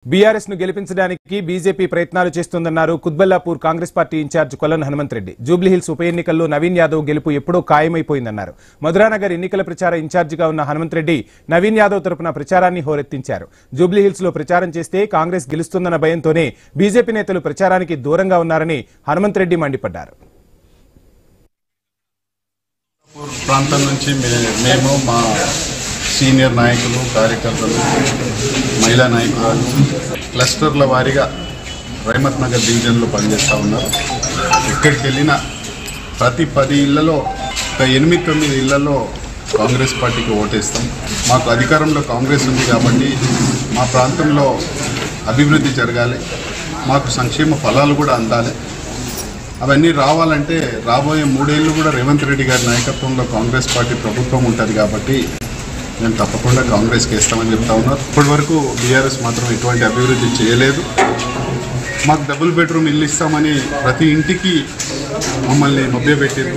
BRS ను గెలిపించడానికి BJP ప్రయత్నాలు చేస్తుందన్నారు కుత్బల్లాపూర్ కాంగ్రెస్ పార్టీ ఇన్ఛార్జ్ కొలన్ హనుమంత్ రెడ్డి. జూబ్లీహిల్స్ ఉప ఎన్నికల్లో నవీన్ యాదవ్ గెలుపు ఎప్పుడో ఖాయమైపోయిందన్నారు. మధురానగర్ ఎన్నికల ప్రచార ఇన్ఛార్జిగా ఉన్న హనుమంత్ రెడ్డి నవీన్ యాదవ్ తరపున ప్రచారాన్ని హోరెత్తించారు. జూబ్లీహిల్స్ లో ప్రచారం చేస్తే కాంగ్రెస్ గెలుస్తుందన్న భయంతోనే బీజేపీ నేతలు ప్రచారానికి దూరంగా ఉన్నారని హనుమంత్ రెడ్డి మండిపడ్డారు. ప్రాంతం నుంచి మేము మా సీనియర్ నాయకులు, కార్యకర్తలు, మహిళా నాయకులు క్లస్టర్ల వారీగా రహమత్ నగర్ డివిజన్లో పనిచేస్తూ ఉన్నారు. ఎక్కడికి వెళ్ళినా ప్రతి 10 ఇళ్లలో 8-9 ఇళ్లలో కాంగ్రెస్ పార్టీకి ఓటేస్తాం. మాకు అధికారంలో కాంగ్రెస్ ఉంది కాబట్టి మా ప్రాంతంలో అభివృద్ధి జరగాలి, మాకు సంక్షేమ ఫలాలు కూడా అందాలి. అవన్నీ రావాలంటే రాబోయే 3 ఏళ్ళు కూడా రేవంత్ రెడ్డి గారి నాయకత్వంలో కాంగ్రెస్ పార్టీ ప్రభుత్వం ఉంటుంది కాబట్టి మేము తప్పకుండా కాంగ్రెస్కి వేస్తామని చెప్తా ఉన్నారు. ఇప్పటి వరకు బీఆర్ఎస్ మాత్రం ఎటువంటి అభివృద్ధి చేయలేదు. మాకు డబుల్ బెడ్రూమ్ ఇల్లు ఇస్తామని ప్రతి ఇంటికి మమ్మల్ని మభ్యపెట్టారు.